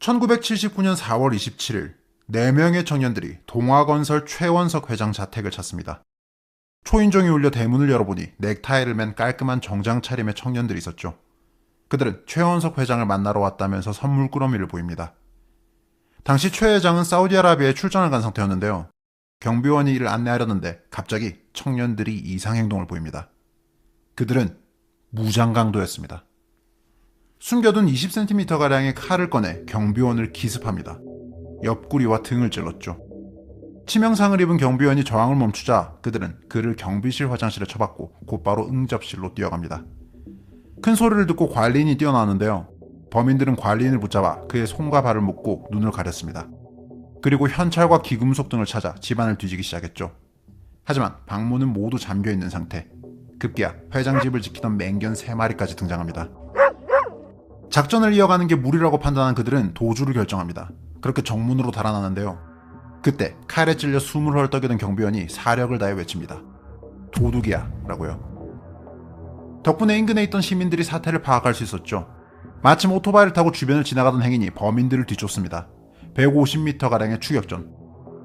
1979년 4월 27일 4명의 청년들이 동화건설 최원석 회장 자택을 찾습니다. 초인종이 울려 대문을 열어보니 넥타이를 맨 깔끔한 정장 차림의 청년들이 있었죠. 그들은 최원석 회장을 만나러 왔다면서 선물 꾸러미를 보입니다. 당시 최 회장은 사우디아라비아에 출장을 간 상태였는데요. 경비원이 이를 안내하려는데 갑자기 청년들이 이상 행동을 보입니다. 그들은 무장강도였습니다. 숨겨둔 20cm가량의 칼을 꺼내 경비원을 기습합니다. 옆구리와 등을 찔렀죠. 치명상을 입은 경비원이 저항을 멈추자 그들은 그를 경비실 화장실에 처박고 곧바로 응접실로 뛰어갑니다. 큰 소리를 듣고 관리인이 뛰어나왔는데요. 범인들은 관리인을 붙잡아 그의 손과 발을 묶고 눈을 가렸습니다. 그리고 현찰과 귀금속 등을 찾아 집안을 뒤지기 시작했죠. 하지만 방문은 모두 잠겨있는 상태. 급기야 회장 집을 지키던 맹견 3마리까지 등장합니다. 작전을 이어가는 게 무리라고 판단한 그들은 도주를 결정합니다. 그렇게 정문으로 달아나는데요. 그때 칼에 찔려 숨을 헐떡이던 경비원이 사력을 다해 외칩니다. 도둑이야 라고요. 덕분에 인근에 있던 시민들이 사태를 파악할 수 있었죠. 마침 오토바이를 타고 주변을 지나가던 행인이 범인들을 뒤쫓습니다. 150m가량의 추격전.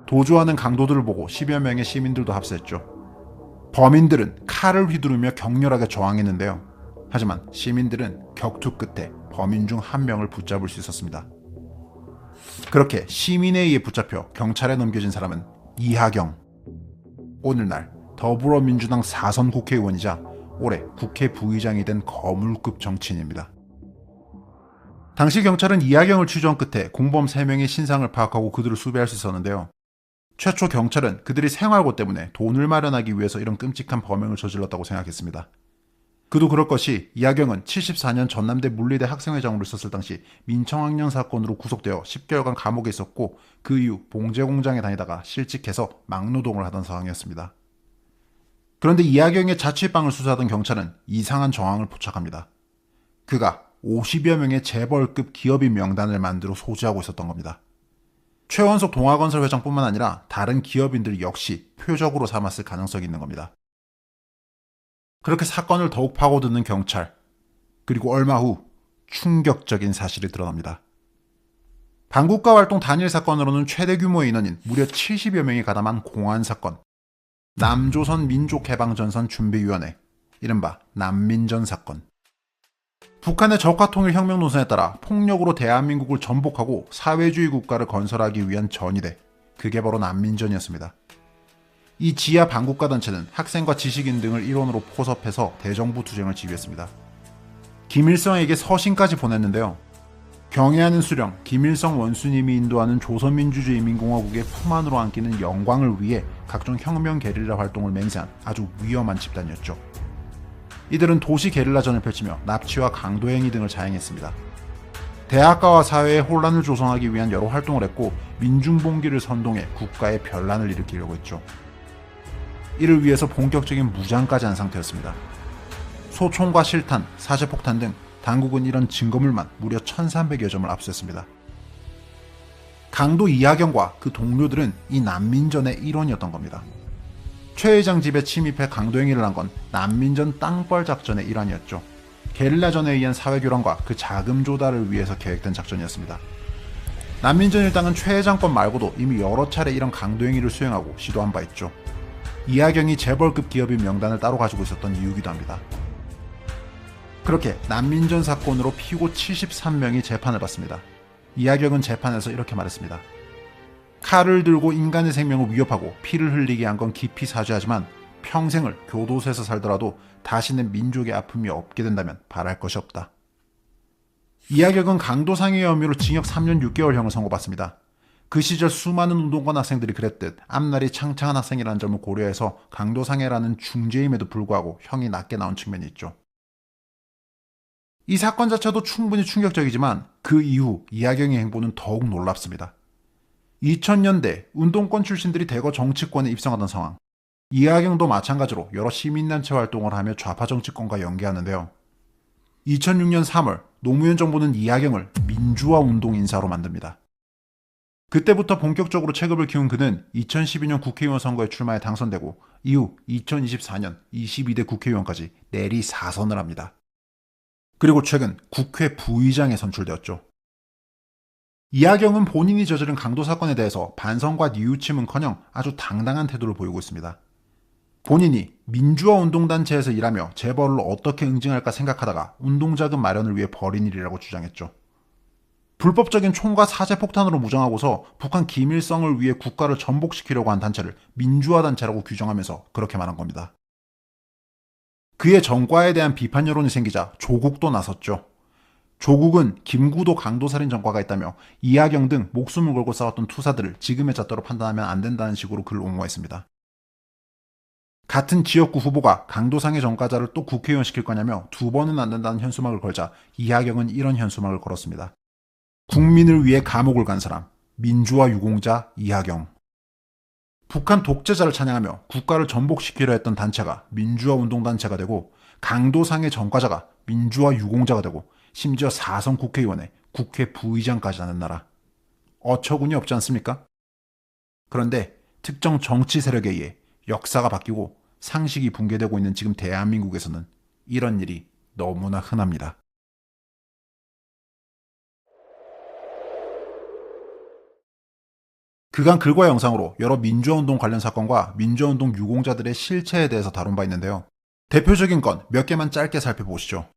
도주하는 강도들을 보고 10여 명의 시민들도 합세했죠. 범인들은 칼을 휘두르며 격렬하게 저항했는데요. 하지만 시민들은 격투 끝에 범인 중 한 명을 붙잡을 수 있었습니다. 그렇게 시민에 의해 붙잡혀 경찰에 넘겨진 사람은 이하경. 오늘날 더불어민주당 4선 국회의원이자 올해 국회 부의장이 된 거물급 정치인입니다. 당시 경찰은 이하경을 취조한 끝에 공범 3명의 신상을 파악하고 그들을 수배할 수 있었는데요. 최초 경찰은 그들이 생활고 때문에 돈을 마련하기 위해서 이런 끔찍한 범행을 저질렀다고 생각했습니다. 그도 그럴 것이 이하경은 74년 전남대 물리대 학생회장으로 있었을 당시 민청학년 사건으로 구속되어 10개월간 감옥에 있었고 그 이후 봉제공장에 다니다가 실직해서 막노동을 하던 상황이었습니다. 그런데 이하경의 자취방을 수사하던 경찰은 이상한 정황을 포착합니다. 그가 50여 명의 재벌급 기업인 명단을 만들어 소지하고 있었던 겁니다. 최원석 동화건설 회장뿐만 아니라 다른 기업인들 역시 표적으로 삼았을 가능성이 있는 겁니다. 그렇게 사건을 더욱 파고드는 경찰. 그리고 얼마 후 충격적인 사실이 드러납니다. 반국가 활동 단일 사건으로는 최대 규모의 인원인 무려 70여 명이 가담한 공안 사건. 남조선 민족해방전선 준비위원회, 이른바 남민전 사건. 북한의 적화통일 혁명 노선에 따라 폭력으로 대한민국을 전복하고 사회주의 국가를 건설하기 위한 전이대, 그게 바로 남민전이었습니다. 이 지하 반국가 단체는 학생과 지식인 등을 일원으로 포섭해서 대정부 투쟁을 지휘했습니다. 김일성에게 서신까지 보냈는데요. 경애하는 수령 김일성 원수님이 인도하는 조선민주주의인민공화국의 품 안으로 안기는 영광을 위해 각종 혁명 게릴라 활동을 맹세한 아주 위험한 집단이었죠. 이들은 도시 게릴라전을 펼치며 납치와 강도행위 등을 자행했습니다. 대학가와 사회에 혼란을 조성하기 위한 여러 활동을 했고 민중봉기를 선동해 국가에 변란을 일으키려고 했죠. 이를 위해서 본격적인 무장까지 한 상태였습니다. 소총과 실탄, 사제폭탄 등 당국은 이런 증거물만 무려 1300여 점을 압수했습니다. 강도 이하경과 그 동료들은 이 난민전의 일원이었던 겁니다. 최 회장 집에 침입해 강도행위를 한 건 난민전 땅벌 작전의 일환이었죠. 게릴라전에 의한 사회교란과 그 자금 조달을 위해서 계획된 작전이었습니다. 난민전 일당은 최 회장 건 말고도 이미 여러 차례 이런 강도행위를 수행하고 시도한 바 있죠. 이하경이 재벌급 기업인 명단을 따로 가지고 있었던 이유기도 합니다. 그렇게 난민전 사건으로 피고 73명이 재판을 받습니다. 이하경은 재판에서 이렇게 말했습니다. 칼을 들고 인간의 생명을 위협하고 피를 흘리게 한 건 깊이 사죄하지만 평생을 교도소에서 살더라도 다시는 민족의 아픔이 없게 된다면 바랄 것이 없다. 이하경은 강도상해의 혐의로 징역 3년 6개월형을 선고받습니다. 그 시절 수많은 운동권 학생들이 그랬듯 앞날이 창창한 학생이라는 점을 고려해서 강도상해라는 중죄임에도 불구하고 형이 낮게 나온 측면이 있죠. 이 사건 자체도 충분히 충격적이지만 그 이후 이하경의 행보는 더욱 놀랍습니다. 2000년대 운동권 출신들이 대거 정치권에 입성하던 상황. 이하경도 마찬가지로 여러 시민단체 활동을 하며 좌파 정치권과 연계하는데요. 2006년 3월 노무현 정부는 이하경을 민주화 운동 인사로 만듭니다. 그때부터 본격적으로 체급을 키운 그는 2012년 국회의원 선거에 출마해 당선되고 이후 2024년 22대 국회의원까지 내리 4선을 합니다. 그리고 최근 국회 부의장에 선출되었죠. 이하경은 본인이 저지른 강도 사건에 대해서 반성과 뉘우침은커녕 아주 당당한 태도를 보이고 있습니다. 본인이 민주화 운동단체에서 일하며 재벌을 어떻게 응징할까 생각하다가 운동자금 마련을 위해 벌인 일이라고 주장했죠. 불법적인 총과 사제폭탄으로 무장하고서 북한 기밀성을 위해 국가를 전복시키려고 한 단체를 민주화 단체라고 규정하면서 그렇게 말한 겁니다. 그의 전과에 대한 비판 여론이 생기자 조국도 나섰죠. 조국은 김구도 강도살인 전과가 있다며 이하경 등 목숨을 걸고 싸웠던 투사들을 지금의 잣대로 판단하면 안 된다는 식으로 글을 옹호했습니다. 같은 지역구 후보가 강도상의 전과자를 또 국회의원 시킬 거냐며 2번은 안 된다는 현수막을 걸자 이하경은 이런 현수막을 걸었습니다. 국민을 위해 감옥을 간 사람, 민주화 유공자 이하경. 북한 독재자를 찬양하며 국가를 전복시키려 했던 단체가 민주화 운동단체가 되고 강도상의 전과자가 민주화 유공자가 되고 심지어 4선 국회의원에 국회 부의장까지 하는 나라. 어처구니 없지 않습니까? 그런데 특정 정치 세력에 의해 역사가 바뀌고 상식이 붕괴되고 있는 지금 대한민국에서는 이런 일이 너무나 흔합니다. 그간 글과 영상으로 여러 민주화운동 관련 사건과 민주화운동 유공자들의 실체에 대해서 다룬 바 있는데요. 대표적인 건 몇 개만 짧게 살펴보시죠.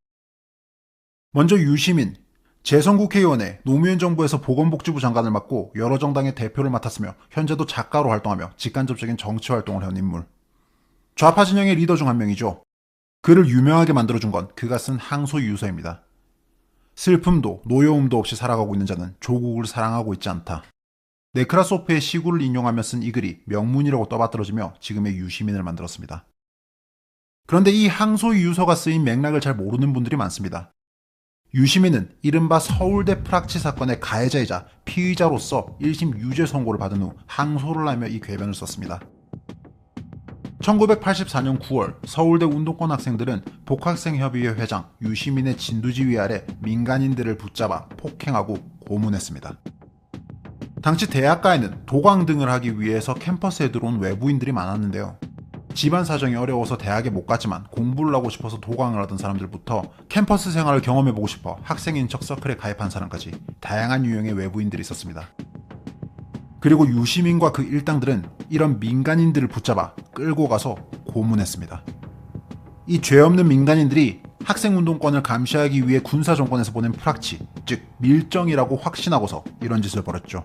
먼저 유시민, 재선국회의원에 노무현 정부에서 보건복지부 장관을 맡고 여러 정당의 대표를 맡았으며 현재도 작가로 활동하며 직간접적인 정치활동을 해온 인물. 좌파 진영의 리더 중 한 명이죠. 그를 유명하게 만들어준 건 그가 쓴 항소유서입니다. 슬픔도 노여움도 없이 살아가고 있는 자는 조국을 사랑하고 있지 않다. 네크라소프의 시구를 인용하며 쓴 이 글이 명문이라고 떠받들어지며 지금의 유시민을 만들었습니다. 그런데 이 항소유서가 쓰인 맥락을 잘 모르는 분들이 많습니다. 유시민은 이른바 서울대 프락치 사건의 가해자이자 피의자로서 1심 유죄 선고를 받은 후 항소를 하며 이 궤변을 썼습니다. 1984년 9월 서울대 운동권 학생들은 복학생협의회 회장 유시민의 진두지휘 아래 민간인들을 붙잡아 폭행하고 고문했습니다. 당시 대학가에는 도강 등을 하기 위해서 캠퍼스에 들어온 외부인들이 많았는데요. 집안 사정이 어려워서 대학에 못 갔지만 공부를 하고 싶어서 도강을 하던 사람들부터 캠퍼스 생활을 경험해보고 싶어 학생인 척 서클에 가입한 사람까지 다양한 유형의 외부인들이 있었습니다. 그리고 유시민과 그 일당들은 이런 민간인들을 붙잡아 끌고 가서 고문했습니다. 이 죄 없는 민간인들이 학생운동권을 감시하기 위해 군사정권에서 보낸 프락치, 즉 밀정이라고 확신하고서 이런 짓을 벌였죠.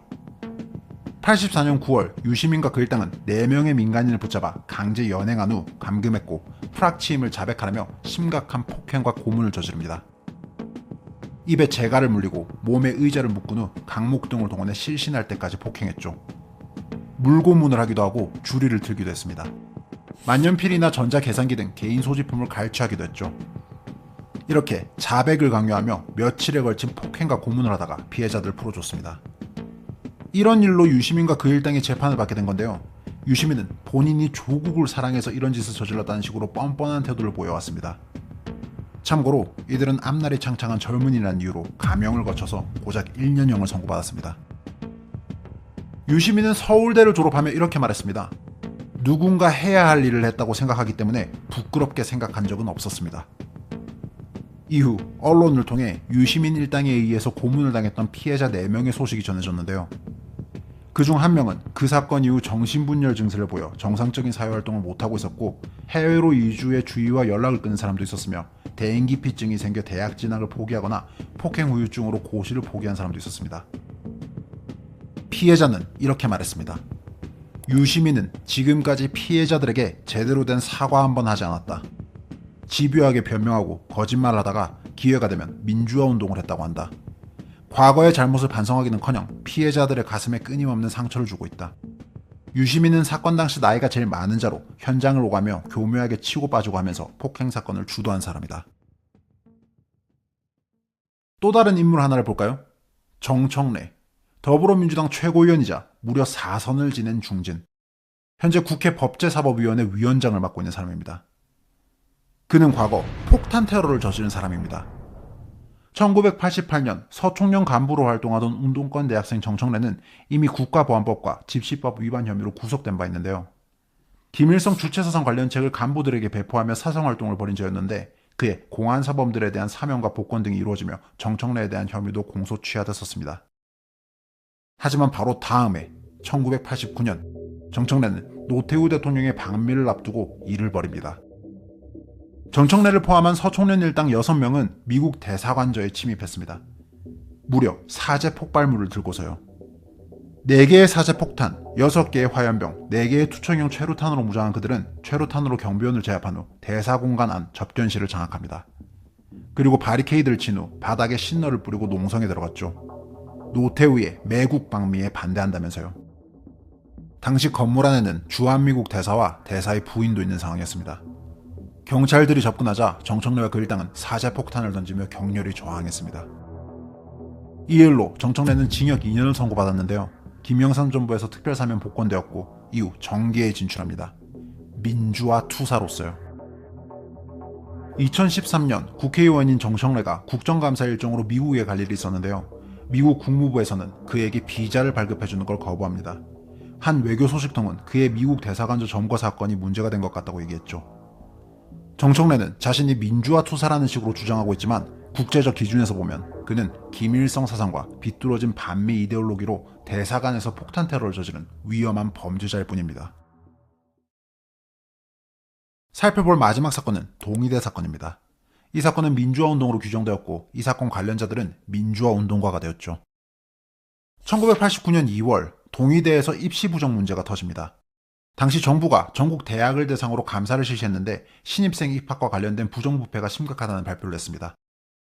84년 9월 유시민과 그 일당은 4명의 민간인을 붙잡아 강제 연행한 후 감금했고 프락치임을 자백하라며 심각한 폭행과 고문을 저지릅니다. 입에 재갈을 물리고 몸에 의자를 묶은 후 강목 등을 동원해 실신할 때까지 폭행했죠. 물고문을 하기도 하고 주리를 틀기도 했습니다. 만년필이나 전자계산기 등 개인 소지품을 갈취하기도 했죠. 이렇게 자백을 강요하며 며칠에 걸친 폭행과 고문을 하다가 피해자들을 풀어줬습니다. 이런 일로 유시민과 그 일당이 재판을 받게 된 건데요. 유시민은 본인이 조국을 사랑해서 이런 짓을 저질렀다는 식으로 뻔뻔한 태도를 보여왔습니다. 참고로 이들은 앞날이 창창한 젊은이라는 이유로 감형을 거쳐서 고작 1년형을 선고받았습니다. 유시민은 서울대를 졸업하며 이렇게 말했습니다. 누군가 해야 할 일을 했다고 생각하기 때문에 부끄럽게 생각한 적은 없었습니다. 이후 언론을 통해 유시민 일당에 의해서 고문을 당했던 피해자 4명의 소식이 전해졌는데요. 그중 한 명은 그 사건 이후 정신분열 증세를 보여 정상적인 사회활동을 못하고 있었고 해외로 이주해 주위와 연락을 끊은 사람도 있었으며 대인기피증이 생겨 대학 진학을 포기하거나 폭행 후유증으로 고시를 포기한 사람도 있었습니다. 피해자는 이렇게 말했습니다. 유시민은 지금까지 피해자들에게 제대로 된 사과 한 번 하지 않았다. 집요하게 변명하고 거짓말을 하다가 기회가 되면 민주화 운동을 했다고 한다. 과거의 잘못을 반성하기는커녕 피해자들의 가슴에 끊임없는 상처를 주고 있다. 유시민은 사건 당시 나이가 제일 많은 자로 현장을 오가며 교묘하게 치고 빠지고 하면서 폭행 사건을 주도한 사람이다. 또 다른 인물 하나를 볼까요? 정청래. 더불어민주당 최고위원이자 무려 4선을 지낸 중진. 현재 국회 법제사법위원회 위원장을 맡고 있는 사람입니다. 그는 과거 폭탄 테러를 저지른 사람입니다. 1988년 서총련 간부로 활동하던 운동권 대학생 정청래는 이미 국가보안법과 집시법 위반 혐의로 구속된 바 있는데요. 김일성 주체사상 관련 책을 간부들에게 배포하며 사성활동을 벌인 죄였는데 그의 공안사범들에 대한 사면과 복권 등이 이루어지며 정청래에 대한 혐의도 공소 취하됐었습니다. 하지만 바로 다음해 1989년 정청래는 노태우 대통령의 방미를 앞두고 일을 벌입니다. 정청래를 포함한 서총련 일당 6명은 미국 대사관저에 침입했습니다. 무려 사제 폭발물을 들고서요. 4개의 사제 폭탄, 6개의 화염병, 4개의 투척용 최루탄으로 무장한 그들은 최루탄으로 경비원을 제압한 후 대사공간 안 접견실을 장악합니다. 그리고 바리케이드를 친 후 바닥에 신너를 뿌리고 농성에 들어갔죠. 노태우의 매국 방미에 반대한다면서요. 당시 건물 안에는 주한미국 대사와 대사의 부인도 있는 상황이었습니다. 경찰들이 접근하자 정청래와 그 일당은 사제 폭탄을 던지며 격렬히 저항했습니다. 이 일로 정청래는 징역 2년을 선고받았는데요. 김영삼 정부에서 특별사면 복권되었고 이후 정계에 진출합니다. 민주화 투사로서요. 2013년 국회의원인 정청래가 국정감사 일정으로 미국에 갈 일이 있었는데요. 미국 국무부에서는 그에게 비자를 발급해주는 걸 거부합니다. 한 외교 소식통은 그의 미국 대사관저 점거 사건이 문제가 된 것 같다고 얘기했죠. 정청래는 자신이 민주화 투사라는 식으로 주장하고 있지만 국제적 기준에서 보면 그는 김일성 사상과 비뚤어진 반미 이데올로기로 대사관에서 폭탄 테러를 저지른 위험한 범죄자일 뿐입니다. 살펴볼 마지막 사건은 동의대 사건입니다. 이 사건은 민주화 운동으로 규정되었고 이 사건 관련자들은 민주화 운동가가 되었죠. 1989년 2월 동의대에서 입시 부정 문제가 터집니다. 당시 정부가 전국 대학을 대상으로 감사를 실시했는데 신입생 입학과 관련된 부정부패가 심각하다는 발표를 했습니다.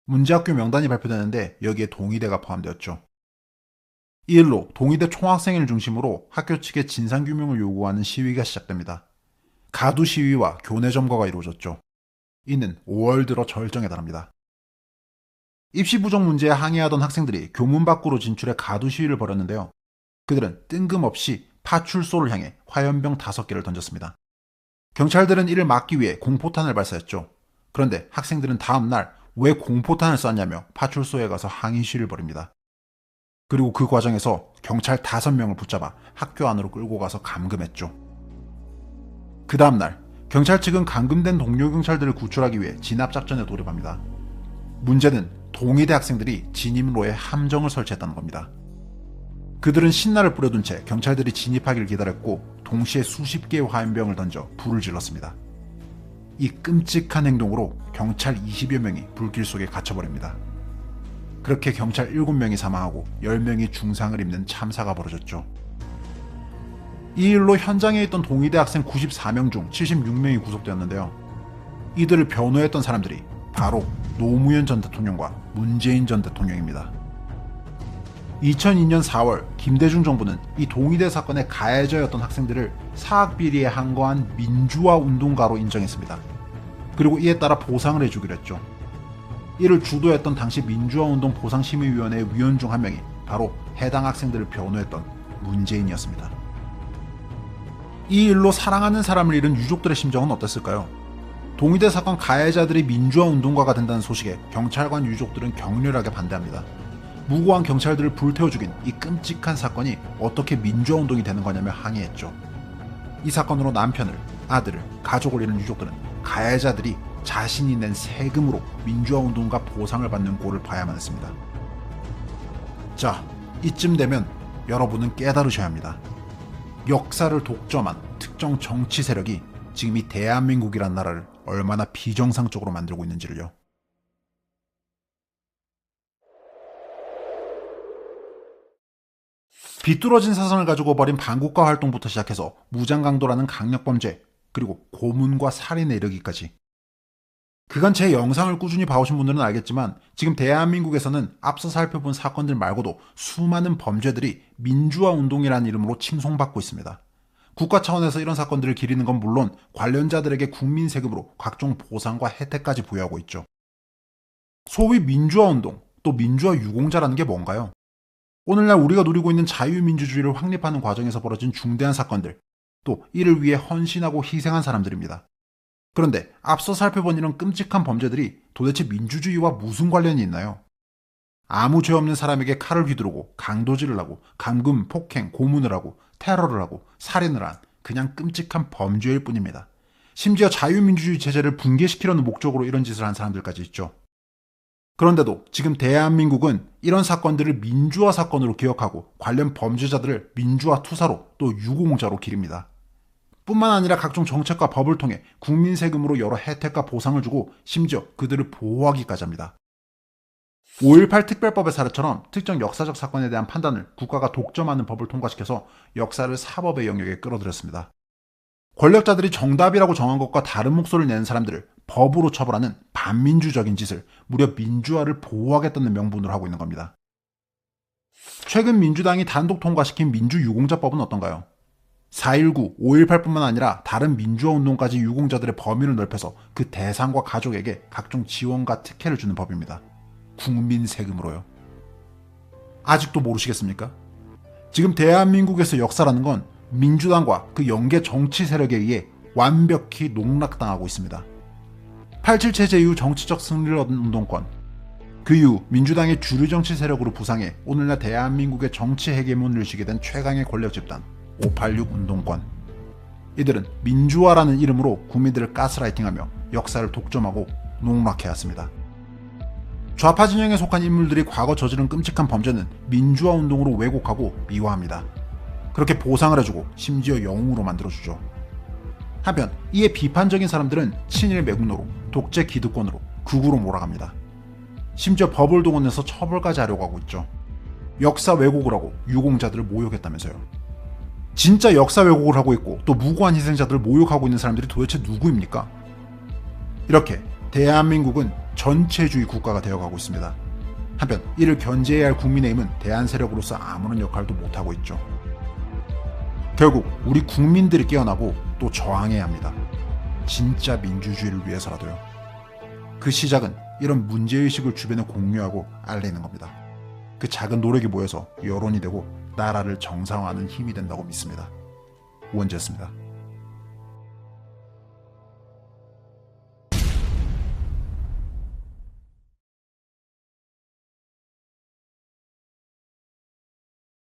문제학교 명단이 발표되는데 여기에 동의대가 포함되었죠. 이 일로 동의대 총학생회를 중심으로 학교 측의 진상규명을 요구하는 시위가 시작됩니다. 가두 시위와 교내 점거가 이루어졌죠. 이는 5월 들어 절정에 달합니다. 입시 부정 문제에 항의하던 학생들이 교문 밖으로 진출해 가두 시위를 벌였는데요. 그들은 뜬금없이 파출소를 향해 화염병 5개를 던졌습니다. 경찰들은 이를 막기 위해 공포탄을 발사했죠. 그런데 학생들은 다음 날 왜 공포탄을 쐈냐며 파출소에 가서 항의 시위를 벌입니다. 그리고 그 과정에서 경찰 5명을 붙잡아 학교 안으로 끌고 가서 감금했죠. 그 다음날 경찰 측은 감금된 동료 경찰들을 구출하기 위해 진압작전에 돌입합니다. 문제는 동의대 학생들이 진입로에 함정을 설치했다는 겁니다. 그들은 신나를 뿌려둔 채 경찰들이 진입하기를 기다렸고 동시에 수십 개의 화염병을 던져 불을 질렀습니다. 이 끔찍한 행동으로 경찰 20여 명이 불길 속에 갇혀버립니다. 그렇게 경찰 7명이 사망하고 10명이 중상을 입는 참사가 벌어졌죠. 이 일로 현장에 있던 동의대 학생 94명 중 76명이 구속되었는데요. 이들을 변호했던 사람들이 바로 노무현 전 대통령과 문재인 전 대통령입니다. 2002년 4월 김대중 정부는 이 동의대 사건의 가해자였던 학생들을 사학비리에 항거한 민주화 운동가로 인정했습니다. 그리고 이에 따라 보상을 해주기로 했죠. 이를 주도했던 당시 민주화운동 보상심의위원회 위원 중 한 명이 바로 해당 학생들을 변호했던 문재인이었습니다. 이 일로 사랑하는 사람을 잃은 유족들의 심정은 어땠을까요? 동의대 사건 가해자들이 민주화운동가가 된다는 소식에 경찰관 유족들은 격렬하게 반대합니다. 무고한 경찰들을 불태워 죽인 이 끔찍한 사건이 어떻게 민주화운동이 되는 거냐며 항의했죠. 이 사건으로 남편을, 아들을, 가족을 잃은 유족들은 가해자들이 자신이 낸 세금으로 민주화운동가 보상을 받는 꼴을 봐야만 했습니다. 자, 이쯤 되면 여러분은 깨달으셔야 합니다. 역사를 독점한 특정 정치 세력이 지금 이 대한민국이란 나라를 얼마나 비정상적으로 만들고 있는지를요. 비뚤어진 사상을 가지고 벌인 반국가 활동부터 시작해서 무장강도라는 강력범죄, 그리고 고문과 살인에 이르기까지. 그간 제 영상을 꾸준히 봐오신 분들은 알겠지만 지금 대한민국에서는 앞서 살펴본 사건들 말고도 수많은 범죄들이 민주화 운동이라는 이름으로 칭송받고 있습니다. 국가 차원에서 이런 사건들을 기리는 건 물론 관련자들에게 국민 세금으로 각종 보상과 혜택까지 부여하고 있죠. 소위 민주화 운동, 또 민주화 유공자라는 게 뭔가요? 오늘날 우리가 누리고 있는 자유민주주의를 확립하는 과정에서 벌어진 중대한 사건들, 또 이를 위해 헌신하고 희생한 사람들입니다. 그런데 앞서 살펴본 이런 끔찍한 범죄들이 도대체 민주주의와 무슨 관련이 있나요? 아무 죄 없는 사람에게 칼을 휘두르고 강도질을 하고 감금, 폭행, 고문을 하고 테러를 하고 살인을 한 그냥 끔찍한 범죄일 뿐입니다. 심지어 자유민주주의 체제를 붕괴시키려는 목적으로 이런 짓을 한 사람들까지 있죠. 그런데도 지금 대한민국은 이런 사건들을 민주화 사건으로 기억하고 관련 범죄자들을 민주화 투사로 또 유공자로 기립니다. 뿐만 아니라 각종 정책과 법을 통해 국민 세금으로 여러 혜택과 보상을 주고 심지어 그들을 보호하기까지 합니다. 5.18 특별법의 사례처럼 특정 역사적 사건에 대한 판단을 국가가 독점하는 법을 통과시켜서 역사를 사법의 영역에 끌어들였습니다. 권력자들이 정답이라고 정한 것과 다른 목소리를 내는 사람들을 법으로 처벌하는 반민주적인 짓을 무려 민주화를 보호하겠다는 명분으로 하고 있는 겁니다. 최근 민주당이 단독 통과시킨 민주유공자법은 어떤가요? 4.19, 5.18뿐만 아니라 다른 민주화 운동까지 유공자들의 범위를 넓혀서 그 대상과 가족에게 각종 지원과 특혜를 주는 법입니다. 국민 세금으로요. 아직도 모르시겠습니까? 지금 대한민국에서 역사라는 건 민주당과 그 연계 정치 세력에 의해 완벽히 농락당하고 있습니다. 87 체제 이후 정치적 승리를 얻은 운동권, 그 이후 민주당의 주류 정치 세력으로 부상해 오늘날 대한민국의 정치 헤게몬을 쥐게 된 최강의 권력 집단 586 운동권. 이들은 민주화라는 이름으로 국민들을 가스라이팅하며 역사를 독점하고 농락해왔습니다. 좌파 진영에 속한 인물들이 과거 저지른 끔찍한 범죄는 민주화 운동으로 왜곡하고 미화합니다. 그렇게 보상을 해주고 심지어 영웅으로 만들어주죠. 한편 이에 비판적인 사람들은 친일 매국노로, 독재 기득권으로, 극우로 몰아갑니다. 심지어 법을 동원해서 처벌까지 하려고 하고 있죠. 역사 왜곡을 하고 유공자들을 모욕했다면서요. 진짜 역사 왜곡을 하고 있고 또 무고한 희생자들을 모욕하고 있는 사람들이 도대체 누구입니까? 이렇게 대한민국은 전체주의 국가가 되어가고 있습니다. 한편 이를 견제해야 할 국민의힘은 대안 세력으로서 아무런 역할도 못하고 있죠. 결국 우리 국민들이 깨어나고 또 저항해야 합니다. 진짜 민주주의를 위해서라도요. 그 시작은 이런 문제의식을 주변에 공유하고 알리는 겁니다. 그 작은 노력이 모여서 여론이 되고 나라를 정상화하는 힘이 된다고 믿습니다. 우원재였습니다.